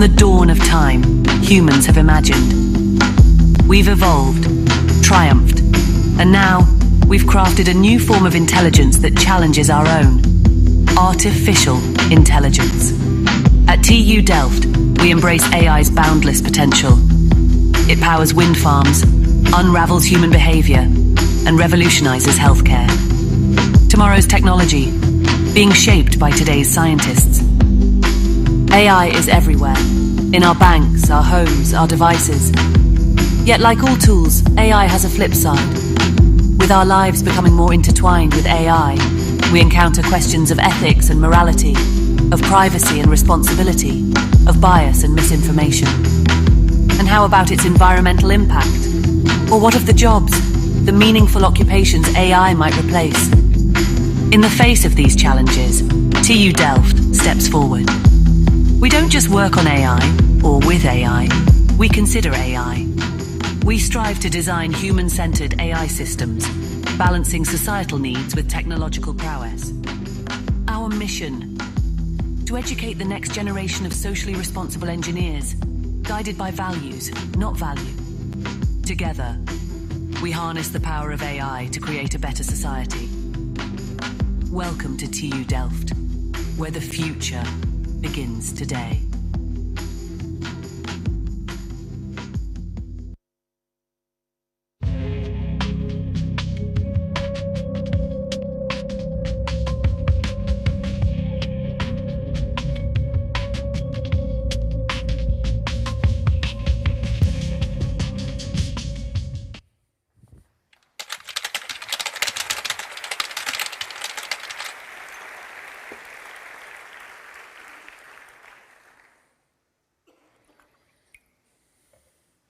the dawn of time, humans have imagined. We've evolved, triumphed, and now we've crafted a new form of intelligence that challenges our own. Artificial intelligence. At TU Delft, we embrace AI's boundless potential. It powers wind farms, unravels human behavior, and revolutionizes healthcare. Tomorrow's technology, being shaped by today's scientists. AI is everywhere, in our banks, our homes, our devices. Yet like all tools, AI has a flip side. With our lives becoming more intertwined with AI, we encounter questions of ethics and morality, of privacy and responsibility, of bias and misinformation. And how about its environmental impact? Or what of the jobs, the meaningful occupations AI might replace? In the face of these challenges, TU Delft steps forward. We don't just work on AI, or with AI, we consider AI. We strive to design human-centered AI systems, balancing societal needs with technological prowess. Our mission: to educate the next generation of socially responsible engineers, guided by values, not value. Together, we harness the power of AI to create a better society. Welcome to TU Delft, where the future begins today.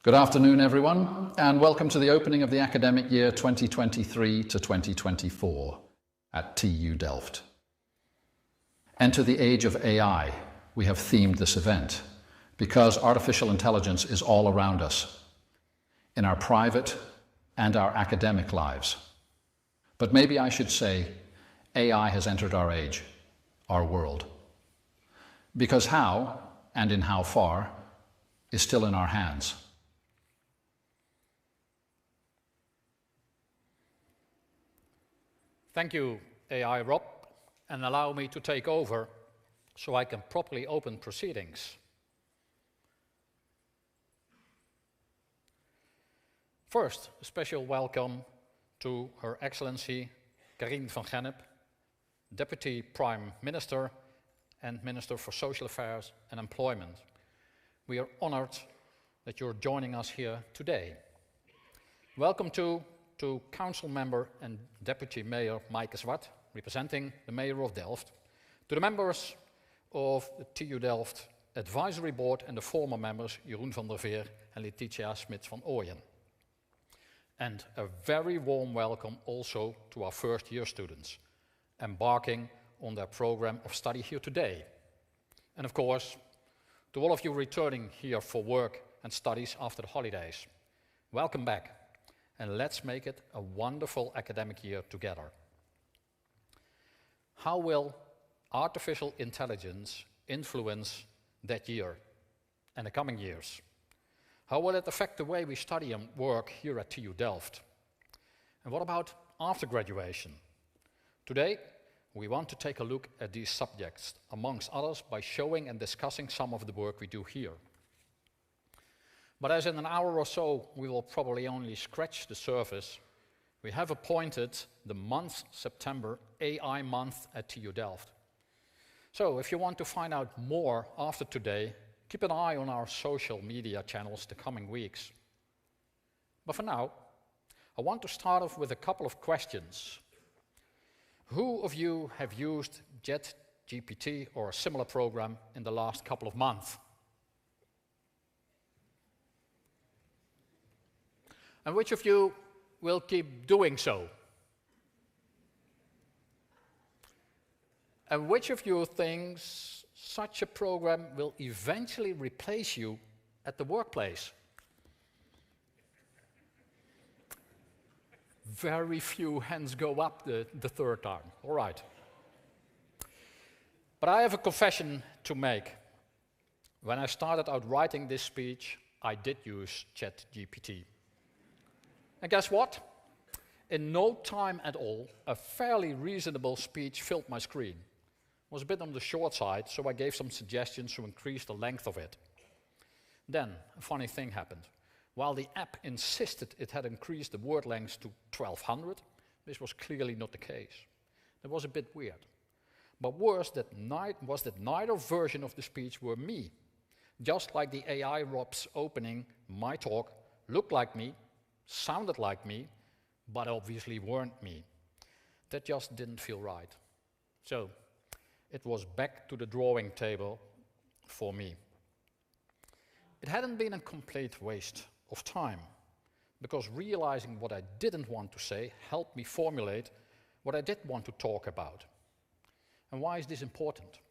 Good afternoon, everyone, and welcome to the opening of the academic year 2023 to 2024 at TU Delft. Enter the age of AI, we have themed this event, because artificial intelligence is all around us, in our private and our academic lives. But maybe I should say, AI has entered our age, our world. Because how, and in how far, is still in our hands. Thank you, AI Rob, and allow me to take over so I can properly open proceedings. First, a special welcome to Her Excellency Karien van Gennip, Deputy Prime Minister and Minister for Social Affairs and Employment. We are honored that you're joining us here today. Welcome to Council Member and Deputy Mayor Maaike Zwart, representing the Mayor of Delft, to the members of the TU Delft Advisory Board and the former members Jeroen van der Veer and Letitia Smits van Ooyen. And a very warm welcome also to our first year students, embarking on their program of study here today. And of course, to all of you returning here for work and studies after the holidays, welcome back. And let's make it a wonderful academic year together. How will artificial intelligence influence that year and the coming years? How will it affect the way we study and work here at TU Delft? And what about after graduation? Today, we want to take a look at these subjects, amongst others, by showing and discussing some of the work we do here. But as in an hour or so we will probably only scratch the surface, we have appointed the month September AI Month at TU Delft. So if you want to find out more after today, keep an eye on our social media channels the coming weeks. But for now, I want to start off with a couple of questions. Who of you have used ChatGPT or a similar program in the last couple of months? And which of you will keep doing so? And which of you thinks such a program will eventually replace you at the workplace? Very few hands go up the third time. All right. But I have a confession to make. When I started out writing this speech, I did use ChatGPT. And guess what? In no time at all, a fairly reasonable speech filled my screen. It was a bit on the short side, so I gave some suggestions to increase the length of it. Then, a funny thing happened. While the app insisted it had increased the word length to 1200, this was clearly not the case. That was a bit weird. But worse was that neither version of the speech were me. Just like the AI Rob's opening, my talk looked like me, sounded like me, but obviously weren't me. That just didn't feel right. So, it was back to the drawing table for me. It hadn't been a complete waste of time, because realizing what I didn't want to say helped me formulate what I did want to talk about. And why is this important?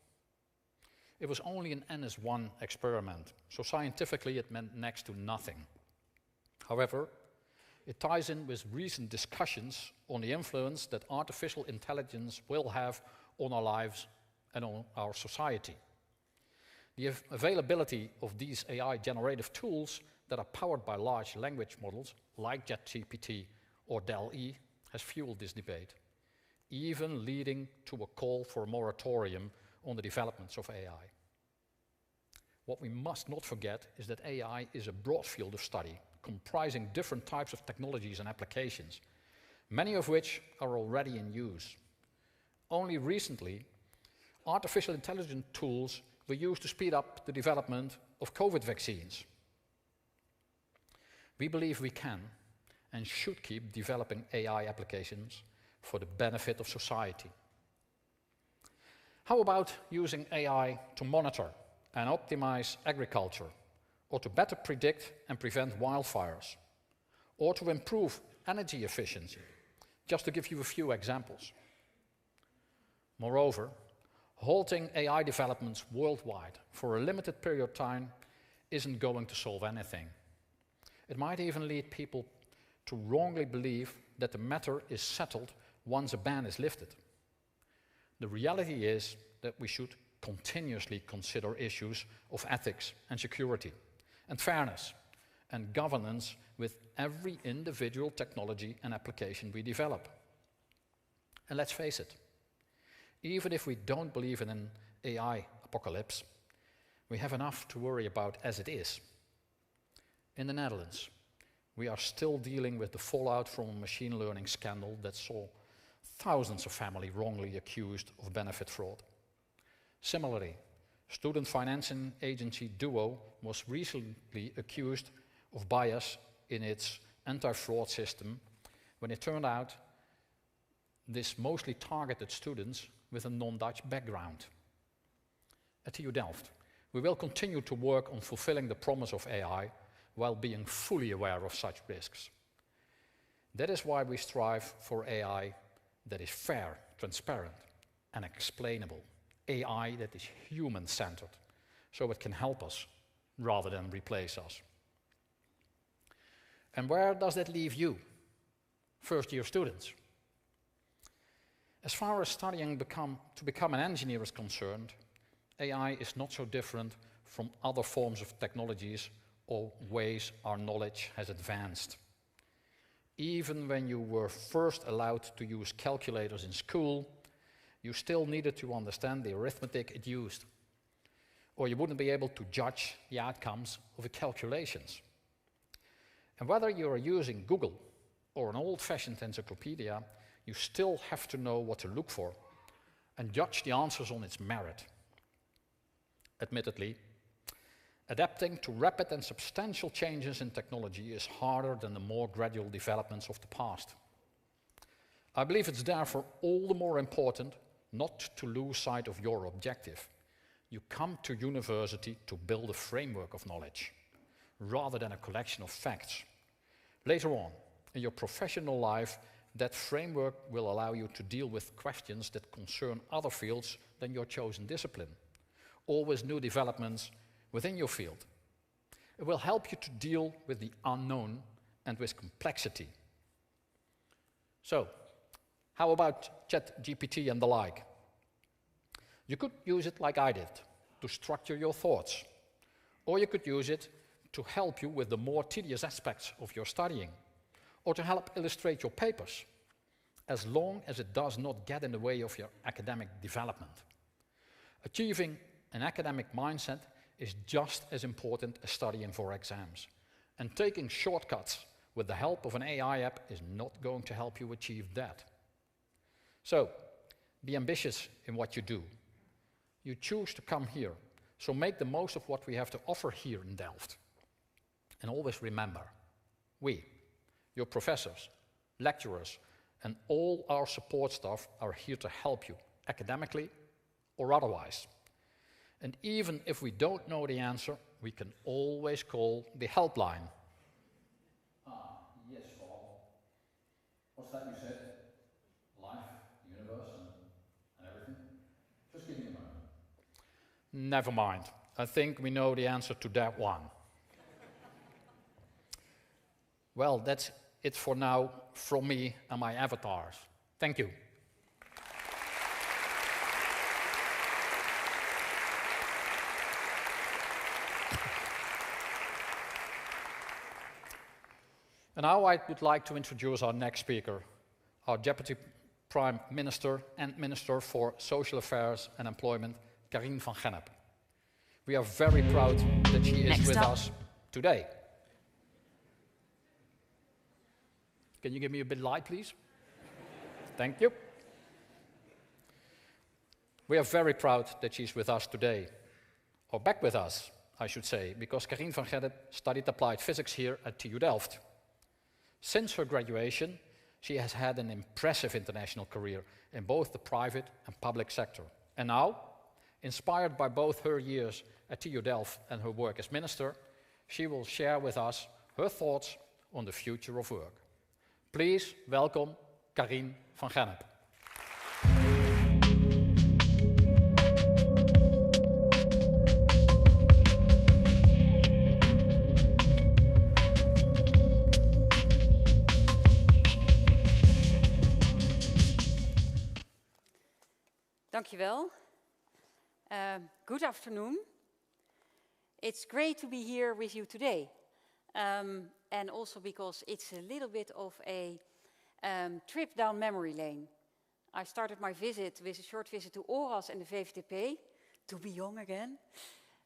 It was only an NS1 experiment, so scientifically it meant next to nothing. However, it ties in with recent discussions on the influence that artificial intelligence will have on our lives and on our society. The availability of these AI-generative tools that are powered by large language models, like ChatGPT or DALL-E, has fueled this debate, even leading to a call for a moratorium on the developments of AI. What we must not forget is that AI is a broad field of study, comprising different types of technologies and applications, many of which are already in use. Only recently, artificial intelligence tools were used to speed up the development of COVID vaccines. We believe we can and should keep developing AI applications for the benefit of society. How about using AI to monitor and optimize agriculture, or to better predict and prevent wildfires, or to improve energy efficiency, just to give you a few examples. Moreover, halting AI developments worldwide for a limited period of time isn't going to solve anything. It might even lead people to wrongly believe that the matter is settled once a ban is lifted. The reality is that we should continuously consider issues of ethics and security, and fairness, and governance with every individual technology and application we develop. And let's face it, even if we don't believe in an AI apocalypse, we have enough to worry about as it is. In the Netherlands, we are still dealing with the fallout from a machine learning scandal that saw thousands of families wrongly accused of benefit fraud. Similarly, student financing agency Duo was recently accused of bias in its anti-fraud system when it turned out this mostly targeted students with a non-Dutch background. At TU Delft, we will continue to work on fulfilling the promise of AI while being fully aware of such risks. That is why we strive for AI that is fair, transparent, and explainable. AI that is human-centered, so it can help us rather than replace us. And where does that leave you, first-year students? As far as studying to become an engineer is concerned, AI is not so different from other forms of technologies or ways our knowledge has advanced. Even when you were first allowed to use calculators in school, you still needed to understand the arithmetic it used, or you wouldn't be able to judge the outcomes of the calculations. And whether you are using Google or an old-fashioned encyclopedia, you still have to know what to look for and judge the answers on its merit. Admittedly, adapting to rapid and substantial changes in technology is harder than the more gradual developments of the past. I believe it's therefore all the more important not to lose sight of your objective. You come to university to build a framework of knowledge, rather than a collection of facts. Later on, in your professional life, that framework will allow you to deal with questions that concern other fields than your chosen discipline, or with new developments within your field. It will help you to deal with the unknown and with complexity. So, how about ChatGPT and the like? You could use it like I did, to structure your thoughts, Or you could use it to help you with the more tedious aspects of your studying, or to help illustrate your papers, as long as it does not get in the way of your academic development. Achieving an academic mindset is just as important as studying for exams. And taking shortcuts with the help of an AI app is not going to help you achieve that. So, be ambitious in what you do. You choose to come here, so make the most of what we have to offer here in Delft. And always remember, we, your professors, lecturers, and all our support staff are here to help you, academically or otherwise. And even if we don't know the answer, we can always call the helpline. Yes, Paul. What's that you said? Life, the universe, and everything? Just give me a moment. Never mind. I think we know the answer to that one. Well, that's it for now from me and my avatars. Thank you. And now I would like to introduce our next speaker, our Deputy Prime Minister and Minister for Social Affairs and Employment, Karien van Gennip. We are very proud that she is with us today. Can you give me a bit of light, please? Thank you. We are very proud that she's with us today, or back with us, I should say, because Karien van Gennip studied applied physics here at TU Delft. Since her graduation, she has had an impressive international career in both the private and public sector. And now, inspired by both her years at TU Delft and her work as minister, she will share with us her thoughts on the future of work. Please welcome Karien van Gennip. Dankjewel. Good afternoon. It's great to be here with you today. And also because it's a little bit of a trip down memory lane. I started my visit with a short visit to ORAS and the VVTP, to be young again.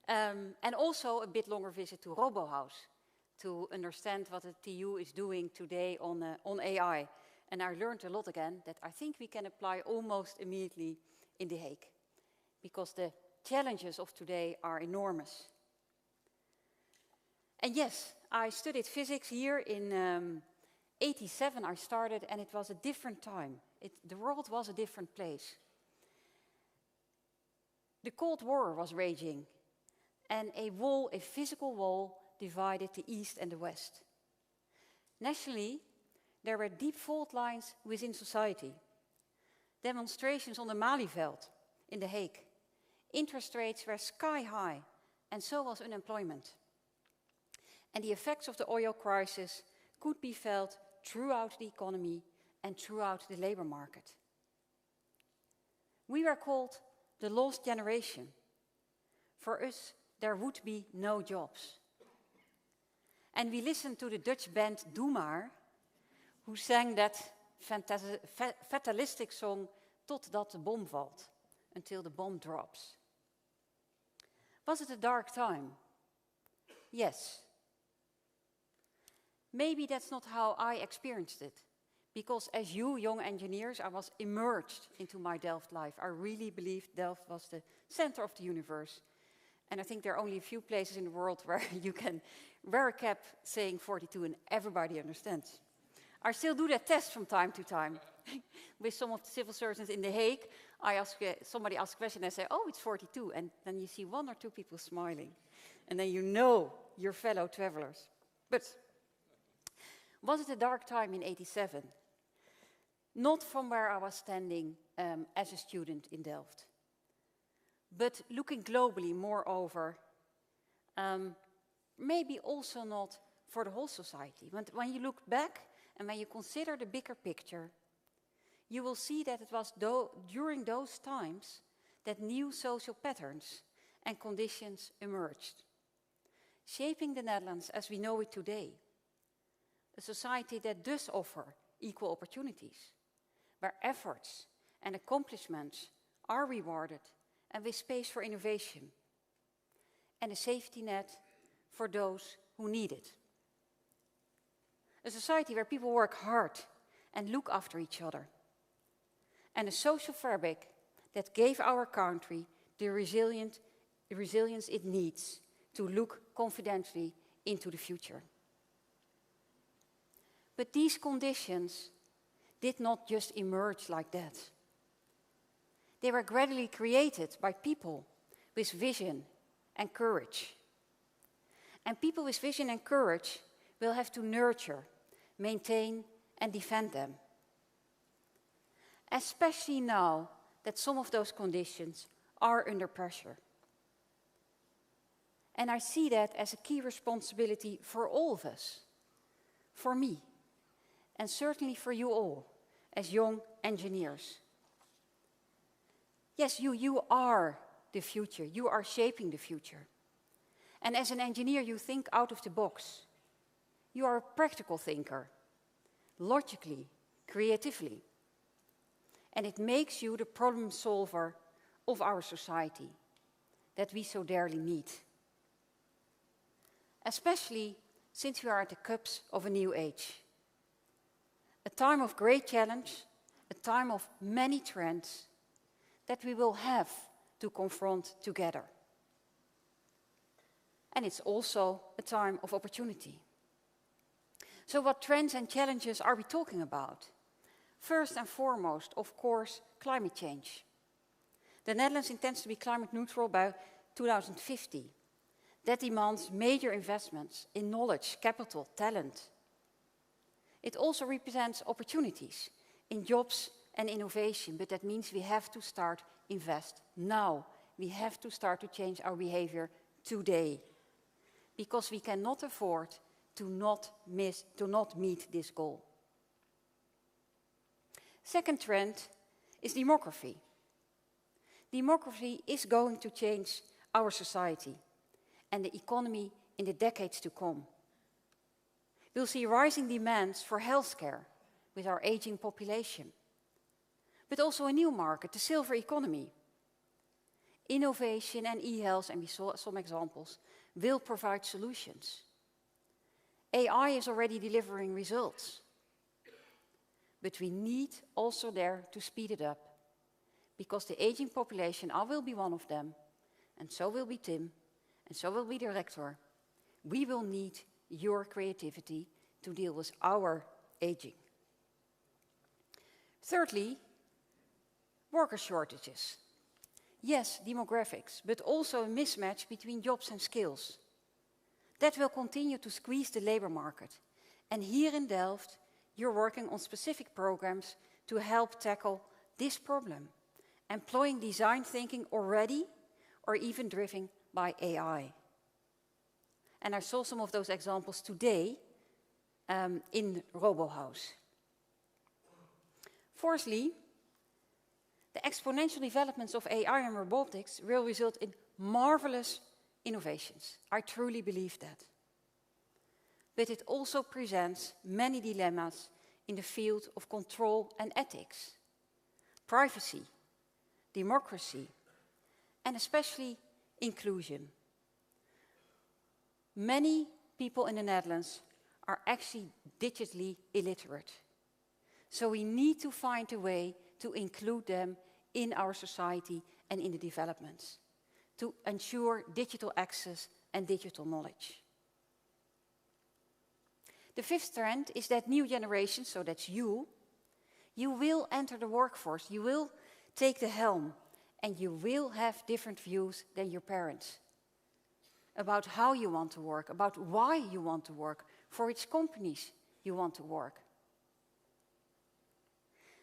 And also a bit longer visit to RoboHouse, to understand what the TU is doing today on AI. And I learned a lot again that I think we can apply almost immediately in The Hague, because the challenges of today are enormous. And yes, I studied physics here in 87. I started, and it was a different time. The world was a different place. The Cold War was raging, and a physical wall, divided the East and the West. Nationally, there were deep fault lines within society. Demonstrations on the Malieveld in The Hague. Interest rates were sky high, and so was unemployment. And the effects of the oil crisis could be felt throughout the economy and throughout the labor market. We were called the lost generation. For us, there would be no jobs. And we listened to the Dutch band Doe Maar, who sang that fatalistic song, Totdat de bom valt, until the bomb drops. Was it a dark time? Yes. Maybe that's not how I experienced it, because as you young engineers, I was immersed into my Delft life. I really believed Delft was the center of the universe. And I think there are only a few places in the world where you can wear a cap saying 42 and everybody understands. I still do that test from time to time. With some of the civil servants in The Hague, somebody asks a question and I say, oh, it's 42. And then you see one or two people smiling. And then you know your fellow travelers. But was it a dark time in 87? Not from where I was standing as a student in Delft. But looking globally, moreover, maybe also not for the whole society. When you look back and when you consider the bigger picture, you will see that it was during those times that new social patterns and conditions emerged. shaping the Netherlands as we know it today. A society that does offer equal opportunities, where efforts and accomplishments are rewarded and with space for innovation, and a safety net for those who need it. A society where people work hard and look after each other, and a social fabric that gave our country the resilience it needs to look confidently into the future. But these conditions did not just emerge like that. They were gradually created by people with vision and courage. And people with vision and courage will have to nurture, maintain, and defend them. Especially now that some of those conditions are under pressure. And I see that as a key responsibility for all of us, for me, and certainly for you all, as young engineers. Yes, you are the future. You are shaping the future. And as an engineer, you think out of the box. You are a practical thinker, logically, creatively. And it makes you the problem solver of our society that we so dearly need. Especially since we are at the cusp of a new age. A time of great challenge, a time of many trends that we will have to confront together. And it's also a time of opportunity. So what trends and challenges are we talking about? First and foremost, of course, climate change. The Netherlands intends to be climate neutral by 2050. That demands major investments in knowledge, capital, talent. It also represents opportunities in jobs and innovation, but that means we have to start invest now. We have to start to change our behavior today, because we cannot afford to not meet this goal. Second trend is demography. Demography is going to change our society and the economy in the decades to come. We'll see rising demands for healthcare with our aging population, but also a new market, the silver economy. Innovation and e-health, and we saw some examples, will provide solutions. AI is already delivering results, but we need also there to speed it up, because the aging population, I will be one of them, and so will be Tim, and so will be the Rector. We will need your creativity to deal with our aging. Thirdly, worker shortages. Yes, demographics, but also a mismatch between jobs and skills. That will continue to squeeze the labor market. And here in Delft, you're working on specific programs to help tackle this problem, employing design thinking already or even driven by AI. And I saw some of those examples today in RoboHouse. Fourthly, the exponential developments of AI and robotics will result in marvelous innovations. I truly believe that. But it also presents many dilemmas in the field of control and ethics, privacy, democracy, and especially inclusion. Many people in the Netherlands are actually digitally illiterate. So we need to find a way to include them in our society and in the developments, to ensure digital access and digital knowledge. The fifth trend is that new generations, so that's you will enter the workforce, you will take the helm, and you will have different views than your parents about how you want to work, about why you want to work, for which companies you want to work.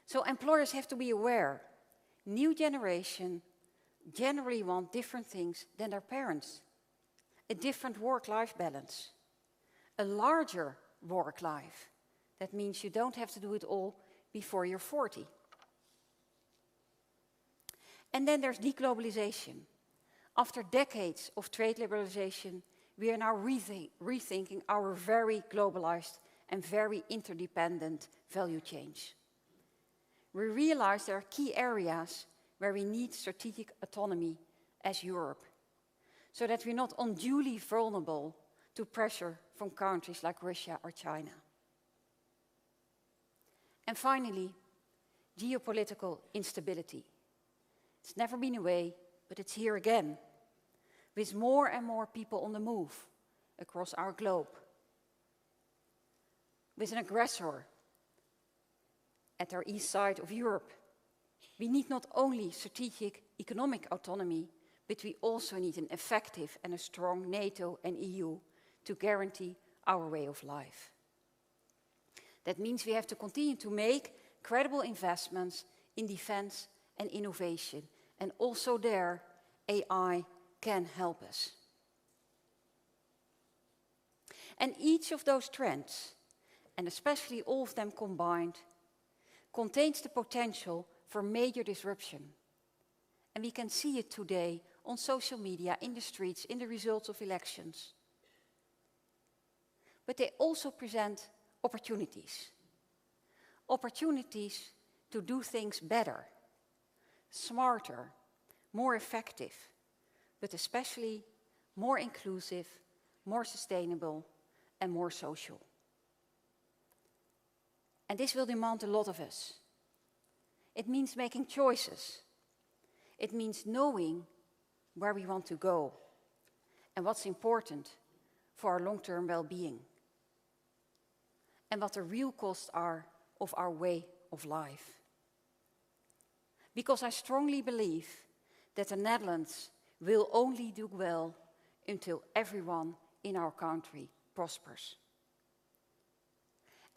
So employers have to be aware. New generation generally want different things than their parents. A different work-life balance. A larger work life. That means you don't have to do it all before you're 40. And then there's deglobalization. After decades of trade liberalization, we are now rethinking our very globalized and very interdependent value chains. We realize there are key areas where we need strategic autonomy as Europe, so that we're not unduly vulnerable to pressure from countries like Russia or China. And finally, geopolitical instability. It's never been away, but it's here again, with more and more people on the move across our globe, with an aggressor at our east side of Europe. We need not only strategic economic autonomy, but we also need an effective and a strong NATO and EU to guarantee our way of life. That means we have to continue to make credible investments in defense and innovation, and also there, AI can help us. And each of those trends, and especially all of them combined, contains the potential for major disruption. And we can see it today on social media, in the streets, in the results of elections. But they also present opportunities. Opportunities to do things better, smarter, more effective, but especially more inclusive, more sustainable, and more social. And this will demand a lot of us. It means making choices. It means knowing where we want to go and what's important for our long-term well-being, and what the real costs are of our way of life. Because I strongly believe that the Netherlands will only do well until everyone in our country prospers.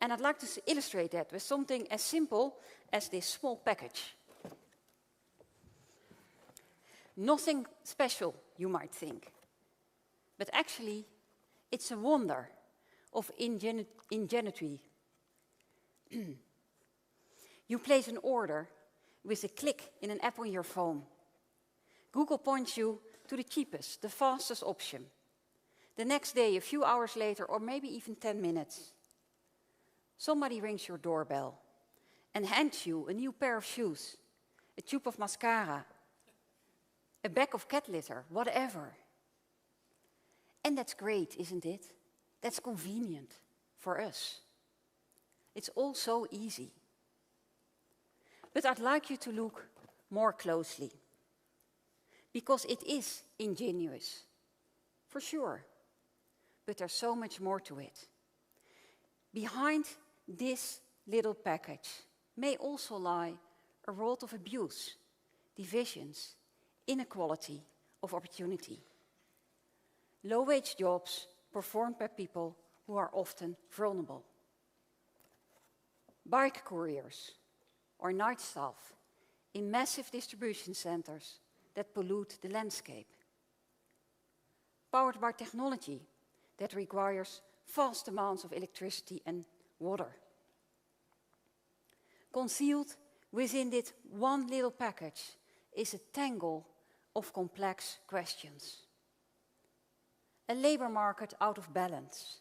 And I'd like to illustrate that with something as simple as this small package. Nothing special, you might think. But actually, it's a wonder of ingenuity. You place an order with a click in an app on your phone. Google points you to the cheapest, the fastest option. The next day, a few hours later, or maybe even 10 minutes, somebody rings your doorbell and hands you a new pair of shoes, a tube of mascara, a bag of cat litter, whatever. And that's great, isn't it? That's convenient for us. It's all so easy. But I'd like you to look more closely, because it is ingenious, for sure, but there's so much more to it. Behind this little package may also lie a world of abuse, divisions, inequality of opportunity. Low-wage jobs performed by people who are often vulnerable. Bike couriers or night staff in massive distribution centers that pollute the landscape. Powered by technology that requires vast amounts of electricity and water. Concealed within this one little package is a tangle of complex questions. A labor market out of balance,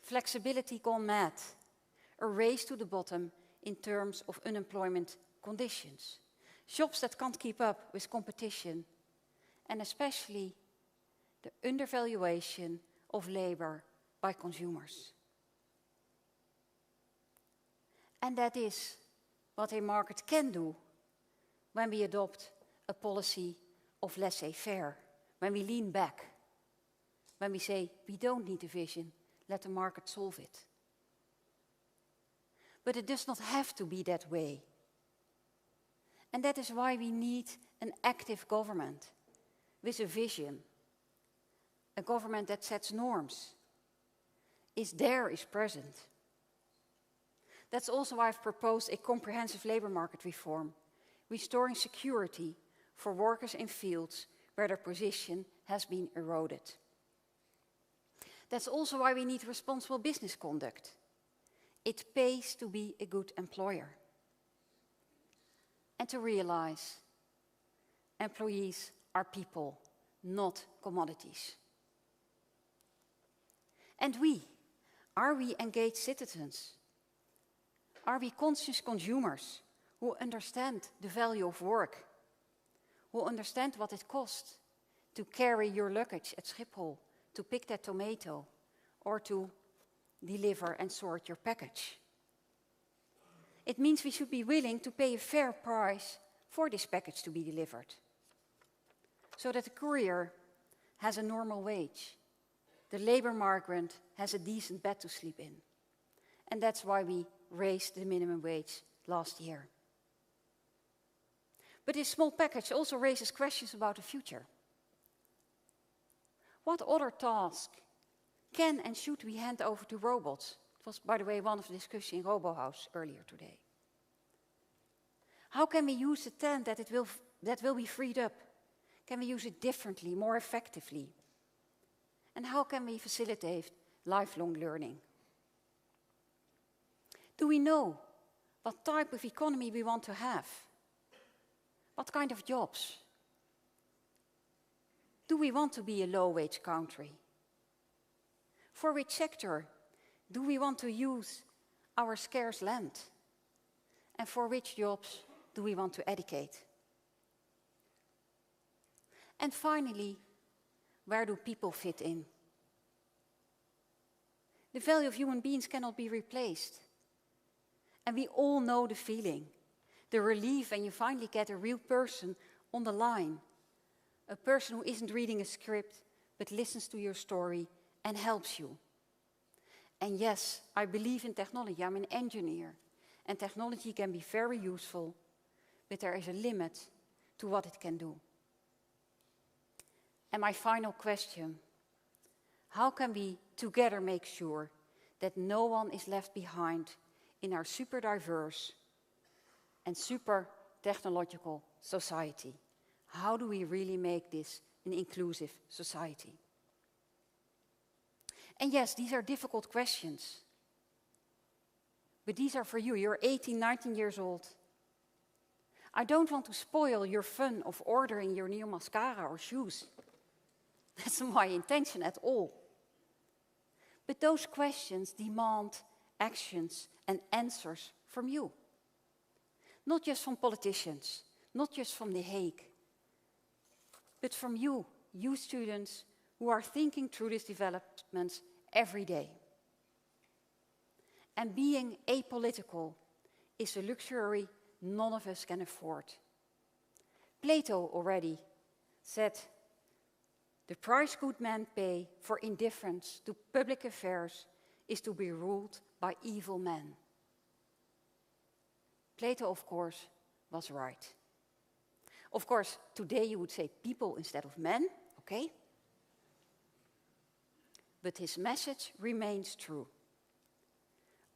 flexibility gone mad, a race to the bottom in terms of unemployment conditions, jobs that can't keep up with competition, and especially the undervaluation of labor by consumers. And that is what a market can do when we adopt a policy of laissez-faire, when we lean back, when we say we don't need a vision, let the market solve it. But it does not have to be that way. And that is why we need an active government with a vision, a government that sets norms, is present. That's also why I've proposed a comprehensive labor market reform, restoring security for workers in fields where their position has been eroded. That's also why we need responsible business conduct. It pays to be a good employer. And to realize employees are people, not commodities. And are we engaged citizens? Are we conscious consumers who understand the value of work, who understand what it costs to carry your luggage at Schiphol, to pick that tomato, or to deliver and sort your package? It means we should be willing to pay a fair price for this package to be delivered, so that the courier has a normal wage, the labor migrant has a decent bed to sleep in. And that's why we raised the minimum wage last year. But this small package also raises questions about the future. What other task can and should we hand over to robots? It was, by the way, one of the discussions in RoboHouse earlier today. How can we use the talent that will be freed up? Can we use it differently, more effectively? And how can we facilitate lifelong learning? Do we know what type of economy we want to have? What kind of jobs? Do we want to be a low-wage country? For which sector do we want to use our scarce land? And for which jobs do we want to educate? And finally, where do people fit in? The value of human beings cannot be replaced. And we all know the feeling, the relief when you finally get a real person on the line. A person who isn't reading a script, but listens to your story and helps you. And yes, I believe in technology. I'm an engineer. And technology can be very useful, but there is a limit to what it can do. And my final question, how can we together make sure that no one is left behind in our super diverse and super technological society? How do we really make this an inclusive society? And yes, these are difficult questions. But these are for you. You're 18, 19 years old. I don't want to spoil your fun of ordering your new mascara or shoes. That's not my intention at all. But those questions demand actions and answers from you. Not just from politicians, not just from The Hague, but from you students who are thinking through these developments every day. And being apolitical is a luxury none of us can afford. Plato already said, the price good men pay for indifference to public affairs is to be ruled by evil men. Plato, of course, was right. Of course, today you would say people instead of men, okay? But his message remains true.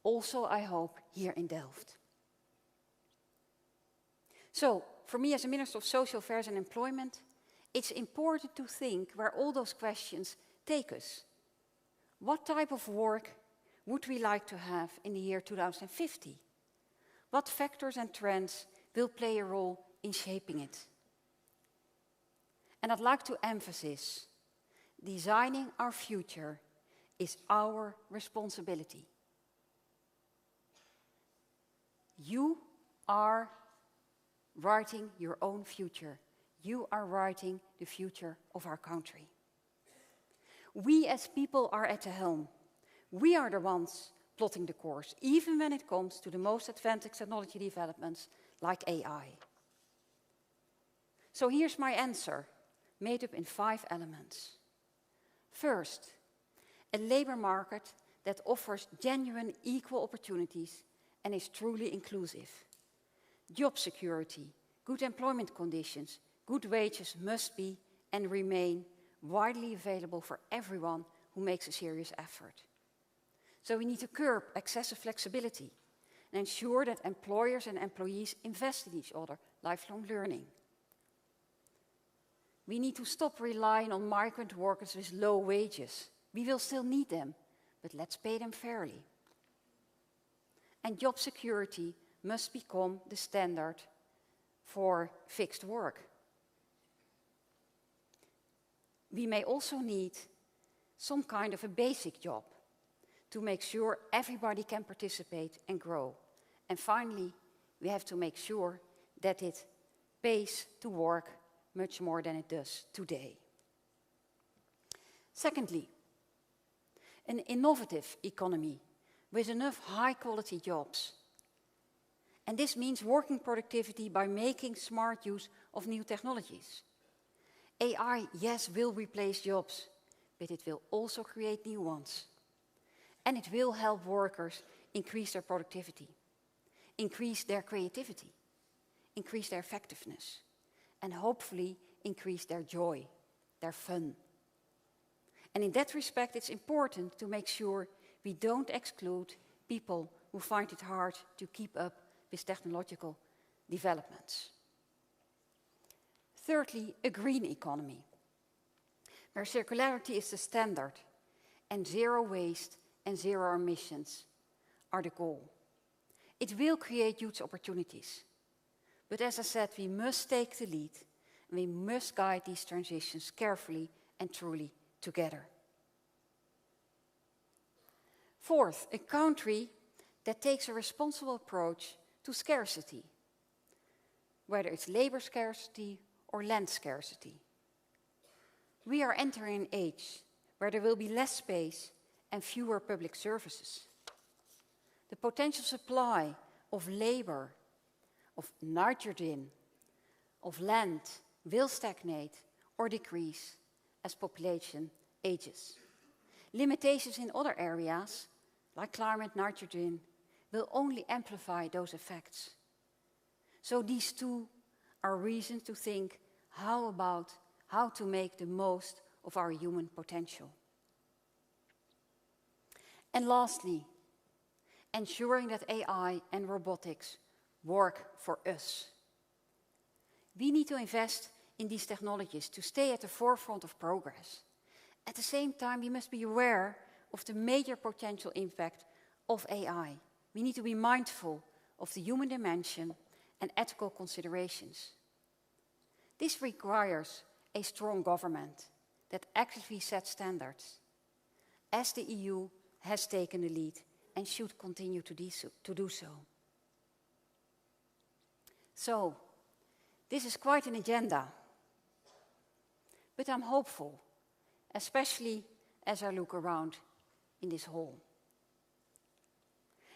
Also, I hope, here in Delft. So, for me as a Minister of Social Affairs and Employment, it's important to think where all those questions take us. What type of work would we like to have in the year 2050? What factors and trends will play a role in shaping it? And I'd like to emphasize, designing our future is our responsibility. You are writing your own future. You are writing the future of our country. We as people are at the helm. We are the ones plotting the course, even when it comes to the most advanced technology developments like AI. So here's my answer, made up in 5 elements. First, a labor market that offers genuine equal opportunities and is truly inclusive. Job security, good employment conditions, good wages must be and remain widely available for everyone who makes a serious effort. So we need to curb excessive flexibility and ensure that employers and employees invest in each other, lifelong learning. We need to stop relying on migrant workers with low wages. We will still need them, but let's pay them fairly. And job security must become the standard for fixed work. We may also need some kind of a basic job, to make sure everybody can participate and grow. And finally, we have to make sure that it pays to work much more than it does today. Secondly, an innovative economy with enough high-quality jobs. And this means working productivity by making smart use of new technologies. AI, yes, will replace jobs, but it will also create new ones. And it will help workers increase their productivity, increase their creativity, increase their effectiveness, and hopefully increase their joy, their fun. And in that respect, it's important to make sure we don't exclude people who find it hard to keep up with technological developments. Thirdly, a green economy, where circularity is the standard and zero waste and zero emissions are the goal. It will create huge opportunities. But as I said, we must take the lead and we must guide these transitions carefully and truly together. Fourth, a country that takes a responsible approach to scarcity, whether it's labor scarcity or land scarcity. We are entering an age where there will be less space and fewer public services. The potential supply of labor, of nitrogen, of land will stagnate or decrease as population ages. Limitations in other areas, like climate, nitrogen, will only amplify those effects. So these two are reasons to think how to make the most of our human potential. And lastly, ensuring that AI and robotics work for us. We need to invest in these technologies to stay at the forefront of progress. At the same time, we must be aware of the major potential impact of AI. We need to be mindful of the human dimension and ethical considerations. This requires a strong government that actively sets standards, as the EU has taken the lead and should continue to do so. So, this is quite an agenda, but I'm hopeful, especially as I look around in this hall.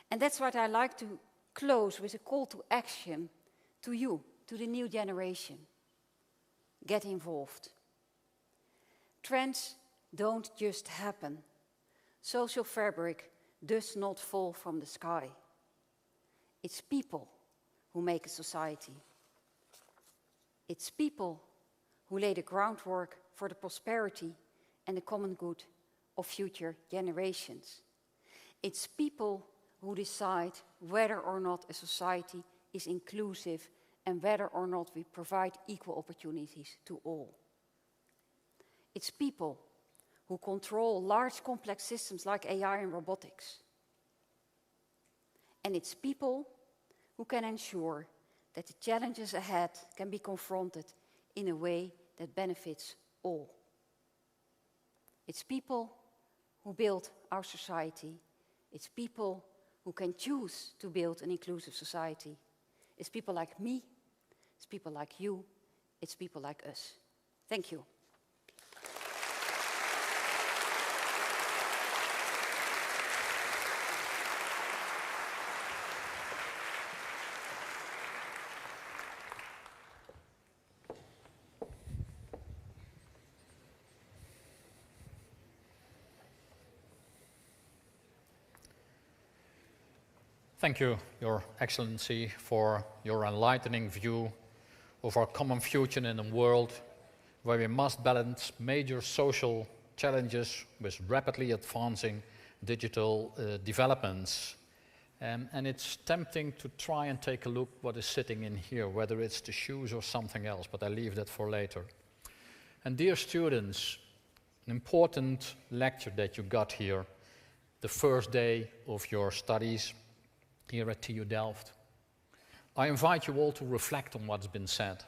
And that's what I like to close with a call to action to you, to the new generation. Get involved. Trends don't just happen. Social fabric does not fall from the sky. It's people who make a society. It's people who lay the groundwork for the prosperity and the common good of future generations. It's people who decide whether or not a society is inclusive and whether or not we provide equal opportunities to all. It's people who control large complex systems like AI and robotics. And it's people who can ensure that the challenges ahead can be confronted in a way that benefits all. It's people who build our society. It's people who can choose to build an inclusive society. It's people like me, it's people like you, it's people like us. Thank you. Thank you, Your Excellency, for your enlightening view of our common future in a world where we must balance major social challenges with rapidly advancing digital developments. And it's tempting to try and take a look what is sitting in here, whether it's the shoes or something else, but I leave that for later. And dear students, an important lecture that you got here, the first day of your studies here at TU Delft. I invite you all to reflect on what's been said,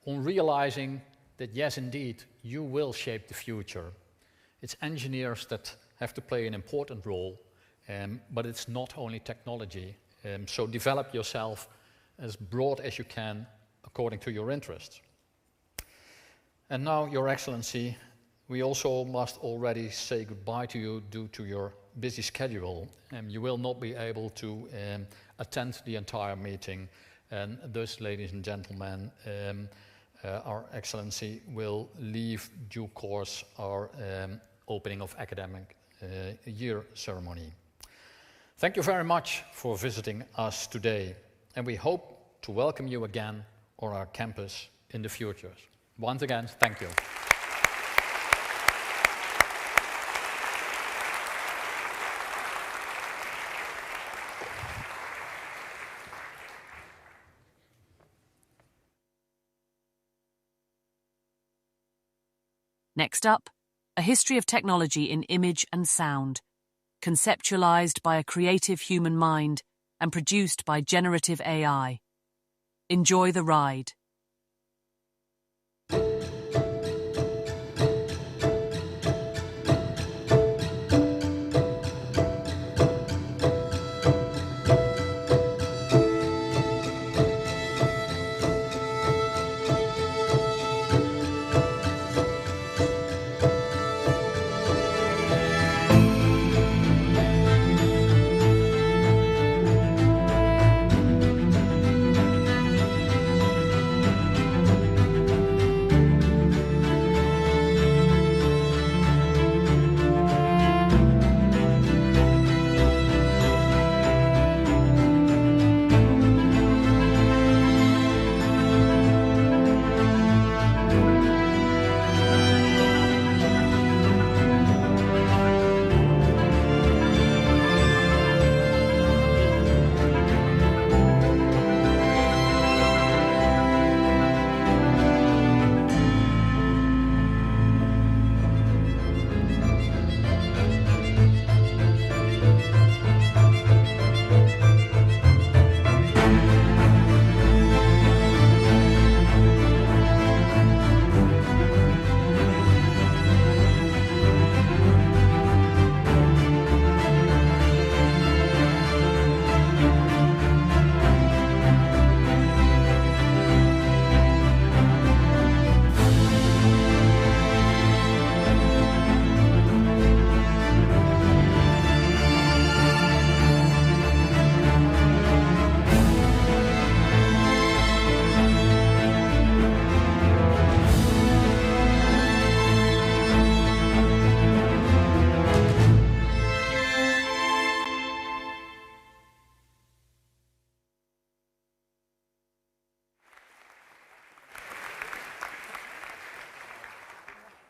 on realizing that yes, indeed, you will shape the future. It's engineers that have to play an important role, but it's not only technology. So develop yourself as broad as you can according to your interests. And now, Your Excellency, we also must already say goodbye to you due to your busy schedule. You will not be able to attend the entire meeting, and thus, ladies and gentlemen, Our Excellency will leave due course our opening of academic year ceremony. Thank you very much for visiting us today, and we hope to welcome you again on our campus in the future. Once again, thank you. Next up, a history of technology in image and sound, conceptualized by a creative human mind and produced by generative AI. Enjoy the ride.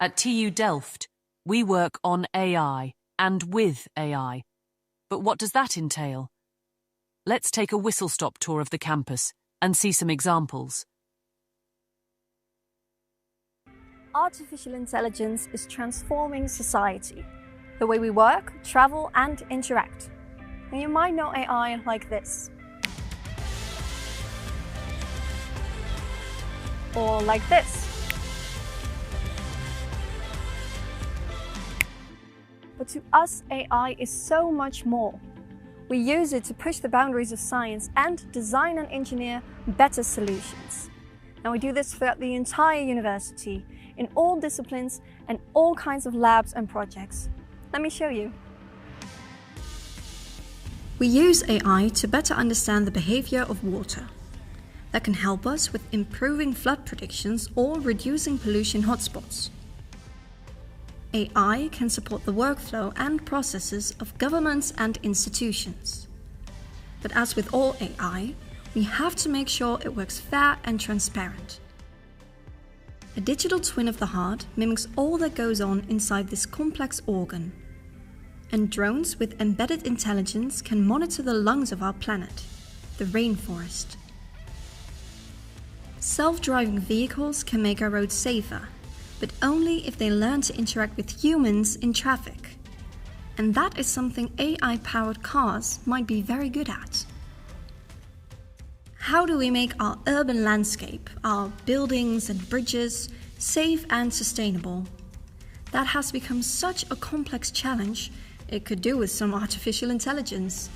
At TU Delft, we work on AI and with AI. But what does that entail? Let's take a whistle-stop tour of the campus and see some examples. Artificial intelligence is transforming society, the way we work, travel, and interact. And you might know AI like this. Or like this. But to us, AI is so much more. We use it to push the boundaries of science and design and engineer better solutions. And we do this throughout the entire university, in all disciplines and all kinds of labs and projects. Let me show you. We use AI to better understand the behavior of water. That can help us with improving flood predictions or reducing pollution hotspots. AI can support the workflow and processes of governments and institutions. But as with all AI, we have to make sure it works fair and transparent. A digital twin of the heart mimics all that goes on inside this complex organ. And drones with embedded intelligence can monitor the lungs of our planet, the rainforest. Self-driving vehicles can make our roads safer, but only if they learn to interact with humans in traffic. And that is something AI-powered cars might be very good at. How do we make our urban landscape, our buildings and bridges, safe and sustainable? that has become such a complex challenge, it could do with some artificial intelligence.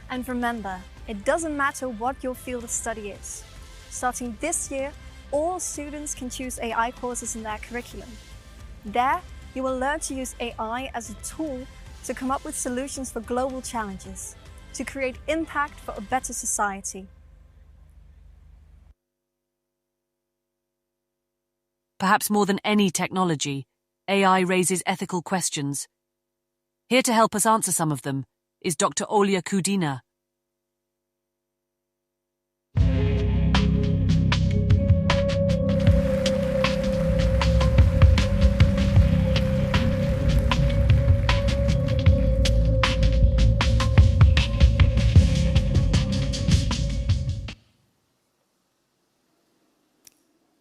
And remember, it doesn't matter what your field of study is. Starting this year, all students can choose AI courses in their curriculum. There, you will learn to use AI as a tool to come up with solutions for global challenges, to create impact for a better society. Perhaps more than any technology, AI raises ethical questions. Here to help us answer some of them is Dr. Olya Kudina.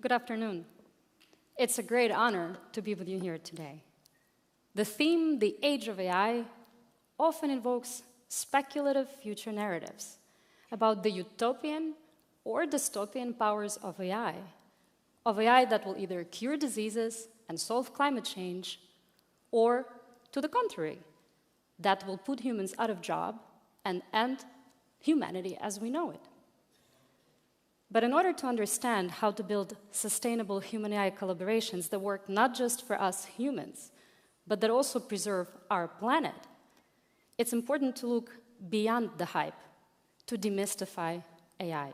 Good afternoon. It's a great honor to be with you here today. The theme, the age of AI, often invokes speculative future narratives about the utopian or dystopian powers of AI that will either cure diseases and solve climate change, or, to the contrary, that will put humans out of job and end humanity as we know it. But in order to understand how to build sustainable human-AI collaborations that work not just for us humans, but that also preserve our planet, it's important to look beyond the hype, to demystify AI.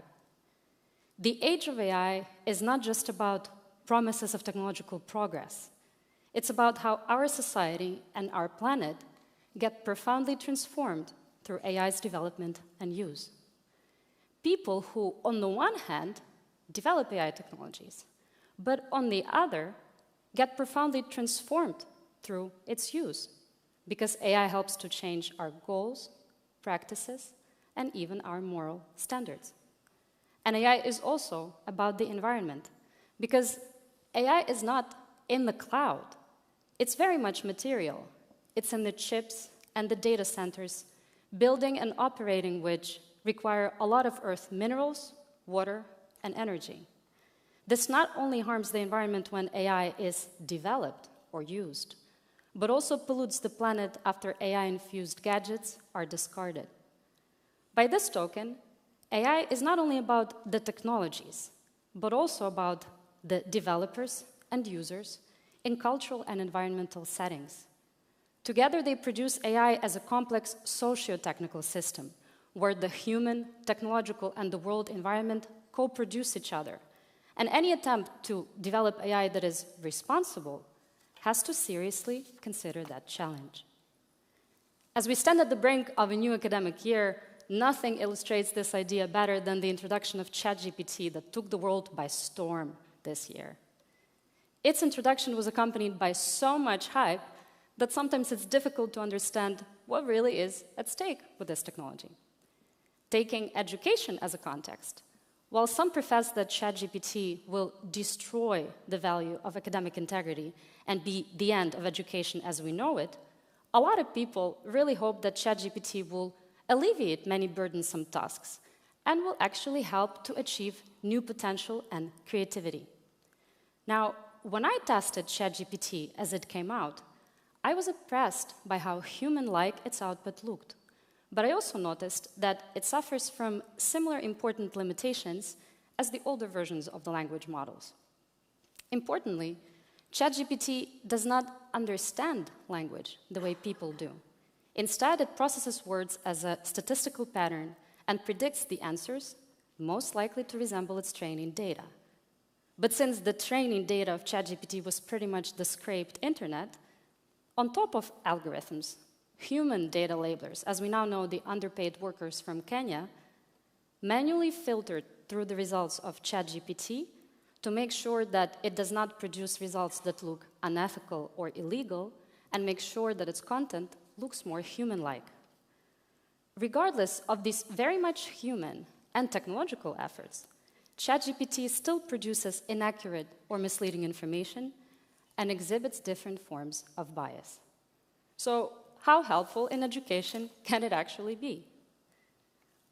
The age of AI is not just about promises of technological progress. It's about how our society and our planet get profoundly transformed through AI's development and use. People who, on the one hand, develop AI technologies, but on the other, get profoundly transformed through its use, because AI helps to change our goals, practices, and even our moral standards. And AI is also about the environment, because AI is not in the cloud. It's very much material. It's in the chips and the data centers, building and operating which require a lot of earth minerals, water, and energy. This not only harms the environment when AI is developed or used, but also pollutes the planet after AI-infused gadgets are discarded. By this token, AI is not only about the technologies, but also about the developers and users in cultural and environmental settings. Together, they produce AI as a complex socio-technical system, where the human, technological, and the world environment co-produce each other. And any attempt to develop AI that is responsible has to seriously consider that challenge. As we stand at the brink of a new academic year, nothing illustrates this idea better than the introduction of ChatGPT that took the world by storm this year. Its introduction was accompanied by so much hype that sometimes it's difficult to understand what really is at stake with this technology. Taking education as a context, while some profess that ChatGPT will destroy the value of academic integrity and be the end of education as we know it, a lot of people really hope that ChatGPT will alleviate many burdensome tasks and will actually help to achieve new potential and creativity. Now, when I tested ChatGPT as it came out, I was impressed by how human-like its output looked. But I also noticed that it suffers from similar important limitations as the older versions of the language models. Importantly, ChatGPT does not understand language the way people do. Instead, it processes words as a statistical pattern and predicts the answers most likely to resemble its training data. But since the training data of ChatGPT was pretty much the scraped internet, on top of algorithms, human data labelers, as we now know the underpaid workers from Kenya, manually filtered through the results of ChatGPT to make sure that it does not produce results that look unethical or illegal, and make sure that its content looks more human-like. Regardless of these very much human and technological efforts, ChatGPT still produces inaccurate or misleading information and exhibits different forms of bias. So, how helpful in education can it actually be?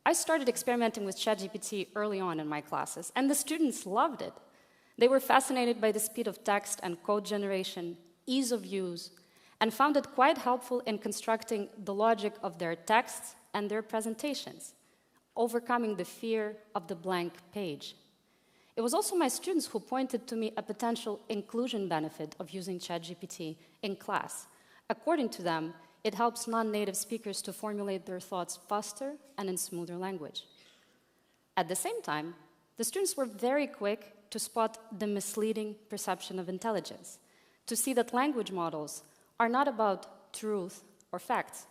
I started experimenting with ChatGPT early on in my classes, and the students loved it. They were fascinated by the speed of text and code generation, ease of use, and found it quite helpful in constructing the logic of their texts and their presentations, overcoming the fear of the blank page. It was also my students who pointed to me a potential inclusion benefit of using ChatGPT in class. According to them, it helps non-native speakers to formulate their thoughts faster and in smoother language. At the same time, the students were very quick to spot the misleading perception of intelligence, to see that language models are not about truth or facts,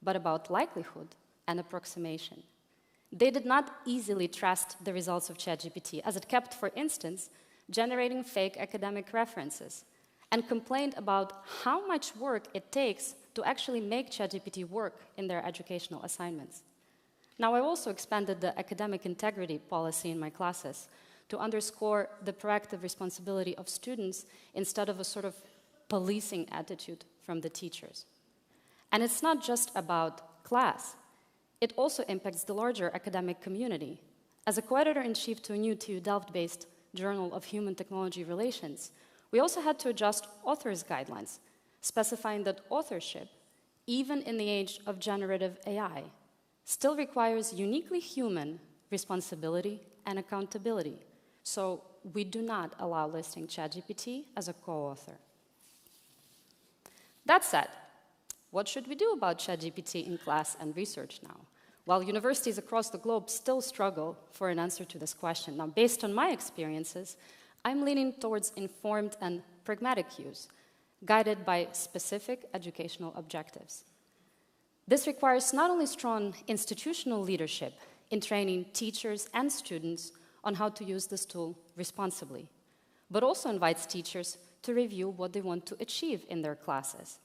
but about likelihood and approximation. They did not easily trust the results of ChatGPT, as it kept, for instance, generating fake academic references, and complained about how much work it takes to actually make ChatGPT work in their educational assignments. Now, I also expanded the academic integrity policy in my classes to underscore the proactive responsibility of students instead of a sort of policing attitude from the teachers. And it's not just about class. It also impacts the larger academic community. As a co-editor-in-chief to a new TU Delft-based Journal of Human Technology Relations, we also had to adjust authors' guidelines, specifying that authorship, even in the age of generative AI, still requires uniquely human responsibility and accountability. So we do not allow listing ChatGPT as a co-author. That said, what should we do about ChatGPT in class and research now? While universities across the globe still struggle for an answer to this question. Now, based on my experiences, I'm leaning towards informed and pragmatic use, guided by specific educational objectives. This requires not only strong institutional leadership in training teachers and students on how to use this tool responsibly, but also invites teachers to review what they want to achieve in their classes,